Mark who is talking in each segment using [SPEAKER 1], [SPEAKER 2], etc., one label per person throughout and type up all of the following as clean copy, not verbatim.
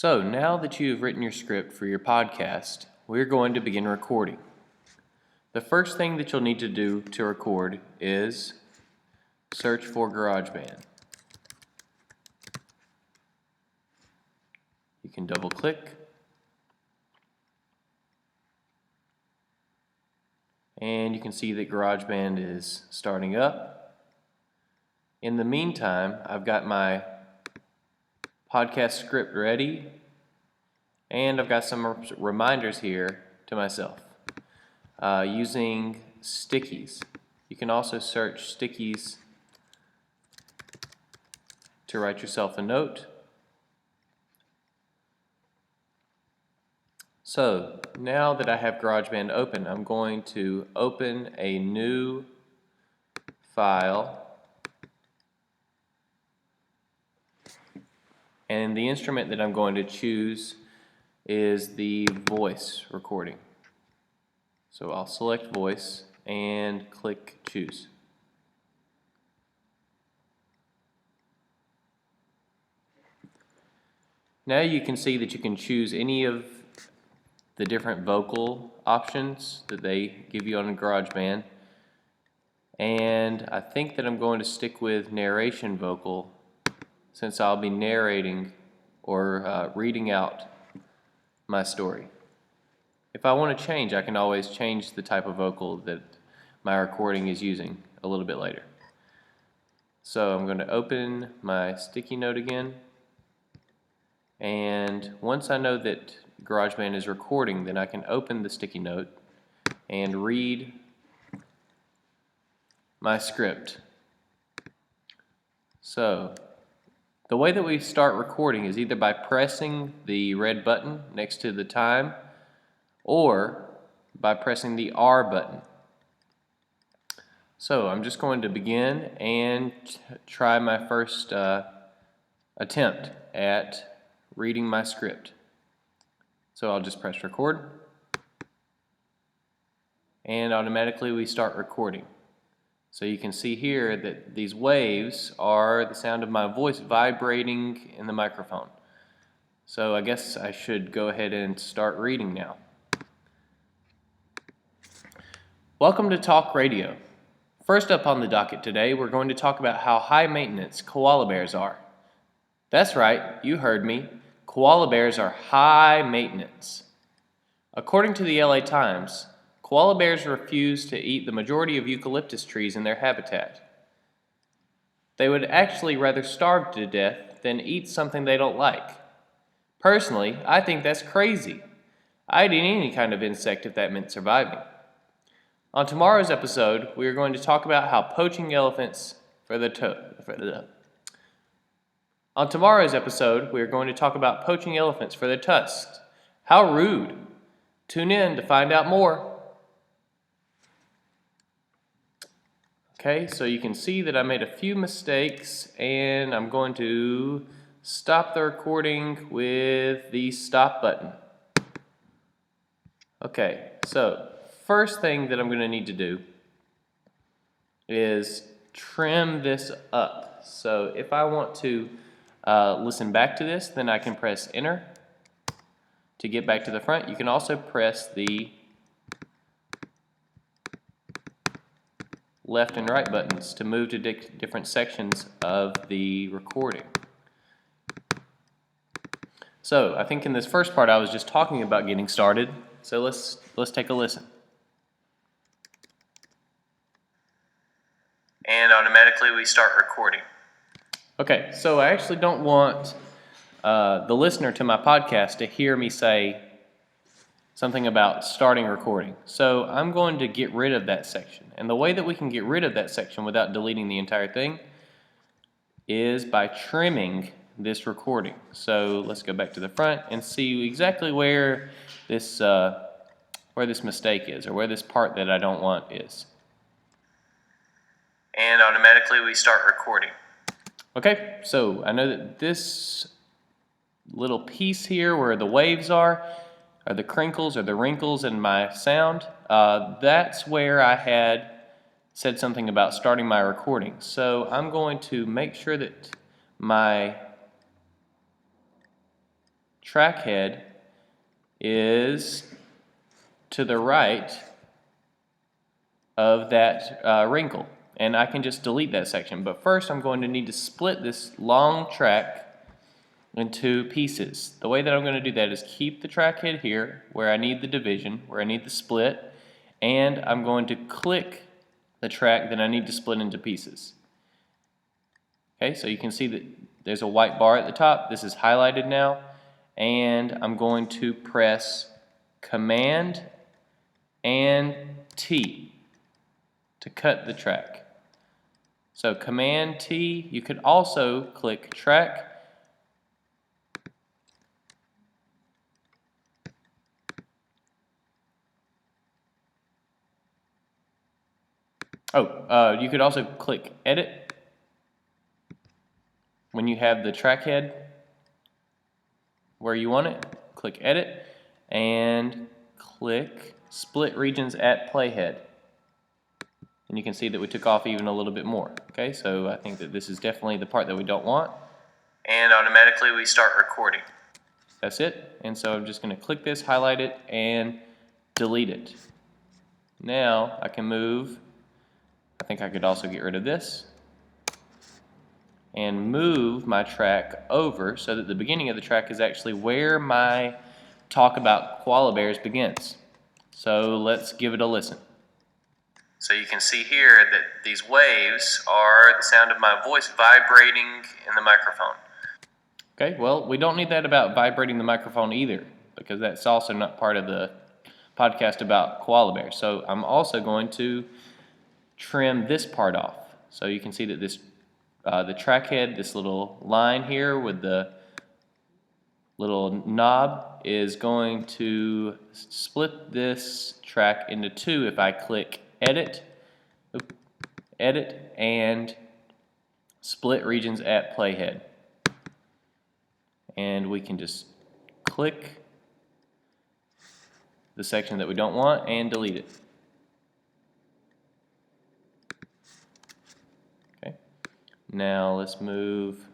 [SPEAKER 1] So now that you've written your script for your podcast, we're going to begin recording. The first thing that you'll need to do to record is search for Garageband. You can double click and you can see that Garageband is starting up. In the meantime, I've got my podcast script ready and I've got some reminders here to myself using stickies. You can also search stickies to write yourself a note. So now that I have GarageBand open, I'm going to open a new file, and the instrument that I'm going to choose is the voice recording. So I'll select voice and click choose. Now you can see that you can choose any of the different vocal options that they give you on GarageBand, and I think that I'm going to stick with narration vocal since I'll be narrating or reading out my story. If I want to change, I can always change the type of vocal that my recording is using a little bit later. So I'm going to open my sticky note again, and once I know that GarageBand is recording, then I can open the sticky note and read my script. So the way that we start recording is either by pressing the red button next to the time or by pressing the R button. So I'm just going to begin and try my first attempt at reading my script. So I'll just press record, and automatically we start recording. So you can see here that these waves are the sound of my voice vibrating in the microphone. So I guess I should go ahead and start reading now. Welcome to Talk Radio. First up on the docket today, we're going to talk about how high maintenance koala bears are. That's right, you heard me. Koala bears are high maintenance. According to the LA Times, koala bears refuse to eat the majority of eucalyptus trees in their habitat. They would actually rather starve to death than eat something they don't like. Personally, I think that's crazy. I'd eat any kind of insect if that meant surviving. On tomorrow's episode, we are going to talk about how poaching elephants On tomorrow's episode, we are going to talk about poaching elephants for their tusks. How rude! Tune in to find out more. Okay, so you can see that I made a few mistakes, and I'm going to stop the recording with the stop button. Okay, so first thing that I'm going to need to do is trim this up. So if I want to listen back to this, then I can press enter to get back to the front. You can also press the left and right buttons to move to different sections of the recording. So I think in this first part I was just talking about getting started, so let's take a listen. And automatically we start recording. Okay, so I actually don't want the listener to my podcast to hear me say something about starting recording. So I'm going to get rid of that section. And the way that we can get rid of that section without deleting the entire thing is by trimming this recording. So let's go back to the front and see exactly where this mistake is, or where this part that I don't want is. And automatically we start recording. Okay, so I know that this little piece here where the waves are the crinkles or the wrinkles in my sound. That's where I had said something about starting my recording. So I'm going to make sure that my track head is to the right of that wrinkle, and I can just delete that section. But first I'm going to need to split this long track into pieces. The way that I'm going to do that is keep the track head here where I need the division, where I need the split, and I'm going to click the track that I need to split into pieces. Okay, so you can see that there's a white bar at the top. This is highlighted now, and I'm going to press Command and T to cut the track. So Command T, you could also click track. You could also click edit when you have the track head where you want it. Click edit and click split regions at playhead. And you can see that we took off even a little bit more. Okay, so I think that this is definitely the part that we don't want. And automatically we start recording. That's it. And so I'm just going to click this, highlight it, and delete it. Now I can move. I think I could also get rid of this and move my track over so that the beginning of the track is actually where my talk about koala bears begins. So let's give it a listen. So you can see here that these waves are the sound of my voice vibrating in the microphone. Okay, well, we don't need that about vibrating the microphone either, because that's also not part of the podcast about koala bears. So I'm also going to trim this part off. So you can see that this, the track head, this little line here with the little knob is going to split this track into two if I click edit and split regions at playhead. And we can just click the section that we don't want and delete it. Okay. Now let's move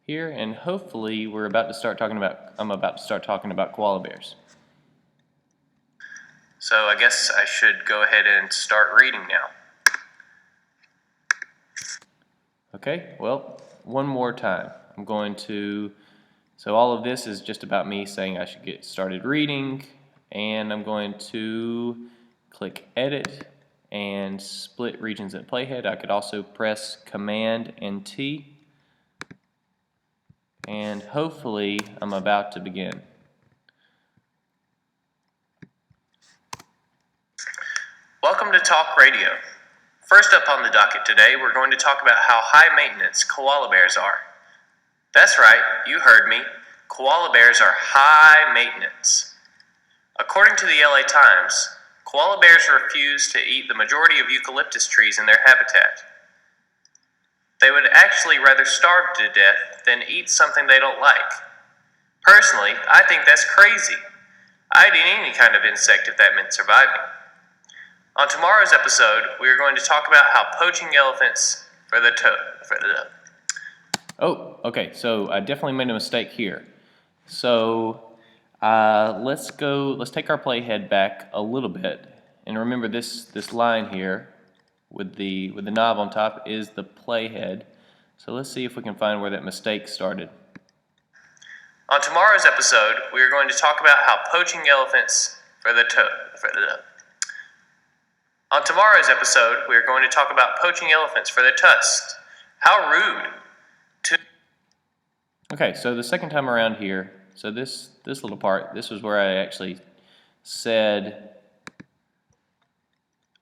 [SPEAKER 1] here, and hopefully I'm about to start talking about koala bears. So I guess I should go ahead and start reading now. Okay, well, one more time. So all of this is just about me saying I should get started reading, and I'm going to click edit and split regions at playhead. I could also press Command and T, and hopefully I'm about to begin. Welcome to Talk Radio. First up on the docket today, we're going to talk about how high maintenance koala bears are. That's right, you heard me. Koala bears are high maintenance. According to the LA Times, koala bears refuse to eat the majority of eucalyptus trees in their habitat. They would actually rather starve to death than eat something they don't like. Personally, I think that's crazy. I'd eat any kind of insect if that meant surviving. On tomorrow's episode, we are going to talk about how poaching elephants okay, so I definitely made a mistake here. So let's take our playhead back a little bit, and remember this line here with the knob on top is the playhead. So let's see if we can find where that mistake started. On tomorrow's episode, we are going to talk about how poaching elephants On tomorrow's episode, we are going to talk about poaching elephants for their tusks. How rude! Okay, so the second time around here, so this little part, this was where I actually said,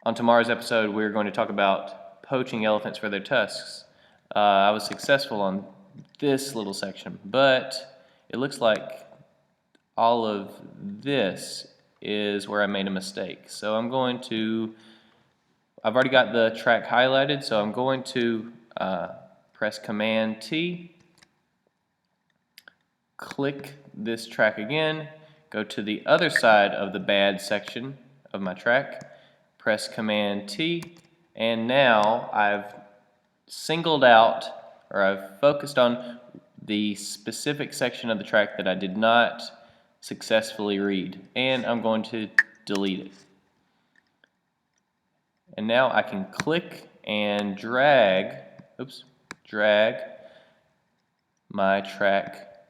[SPEAKER 1] on tomorrow's episode, we're going to talk about poaching elephants for their tusks. I was successful on this little section, but it looks like all of this is where I made a mistake. So I've already got the track highlighted, so I'm going to press Command T, click this track again, go to the other side of the bad section of my track, press Command T, and now I've singled out, or I've focused on the specific section of the track that I did not successfully read, and I'm going to delete it. And now I can click and drag my track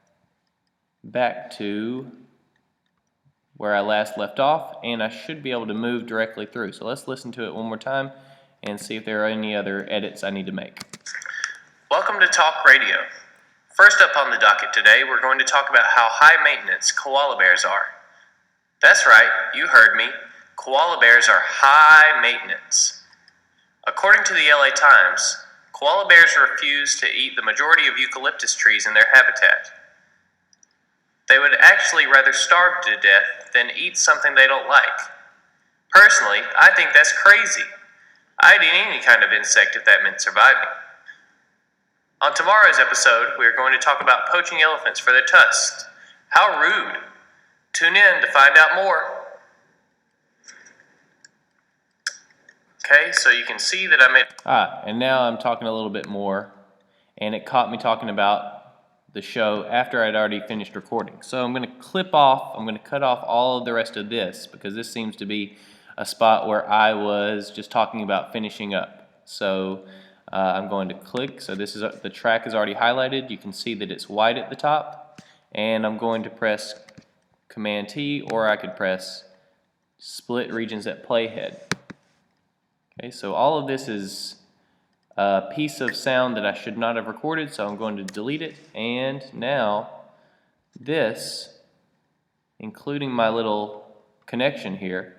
[SPEAKER 1] back to where I last left off, and I should be able to move directly through. So let's listen to it one more time and see if there are any other edits I need to make. Welcome to Talk Radio. First up on the docket today, we're going to talk about how high maintenance koala bears are. That's right, you heard me. Koala bears are high maintenance. According to the LA Times, koala bears refuse to eat the majority of eucalyptus trees in their habitat. They would actually rather starve to death than eat something they don't like. Personally, I think that's crazy. I'd eat any kind of insect if that meant surviving. On tomorrow's episode, we are going to talk about poaching elephants for their tusks. How rude! Tune in to find out more. Okay, so you can see that I made... and now I'm talking a little bit more, and it caught me talking about the show after I'd already finished recording. So I'm going to cut off all of the rest of this, because this seems to be a spot where I was just talking about finishing up. So I'm going to click, so this is the track is already highlighted. You can see that it's white at the top, and I'm going to press Command T, or I could press split regions at playhead. Okay, so all of this is a piece of sound that I should not have recorded, so I'm going to delete it. And now this, including my little connection here,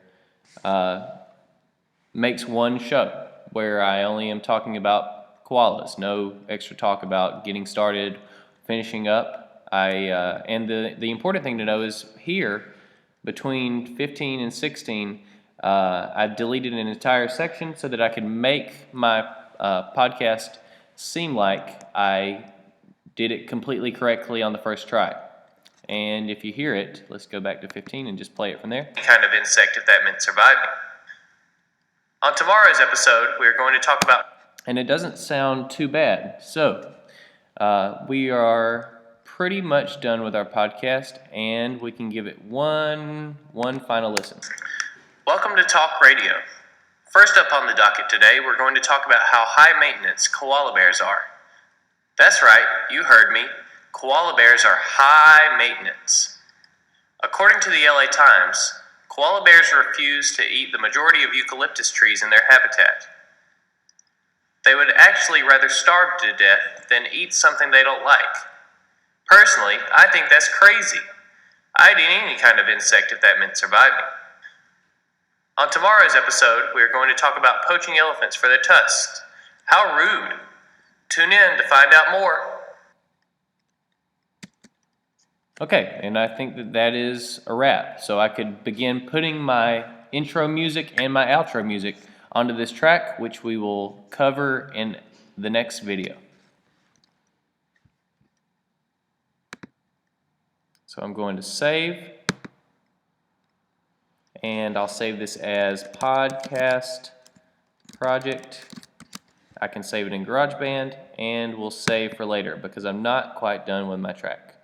[SPEAKER 1] makes one show where I only am talking about koalas. No extra talk about getting started, finishing up. And the important thing to know is here, between 15 and 16, I've deleted an entire section so that I can make my podcast seem like I did it completely correctly on the first try. And if you hear it, let's go back to 15 and just play it from there. Kind of insect if that meant surviving. On tomorrow's episode, we're going to talk about... And it doesn't sound too bad. So, we are pretty much done with our podcast, and we can give it one final listen. Welcome to Talk Radio. First up on the docket today, we're going to talk about how high maintenance koala bears are. That's right, you heard me. Koala bears are high maintenance. According to the LA Times, koala bears refuse to eat the majority of eucalyptus trees in their habitat. They would actually rather starve to death than eat something they don't like. Personally, I think that's crazy. I'd eat any kind of insect if that meant surviving. On tomorrow's episode, we are going to talk about poaching elephants for their tusks. How rude! Tune in to find out more. Okay, and I think that is a wrap. So I could begin putting my intro music and my outro music onto this track, which we will cover in the next video. So I'm going to save. And I'll save this as podcast project. I can save it in Garageband, and we'll save for later because I'm not quite done with my track.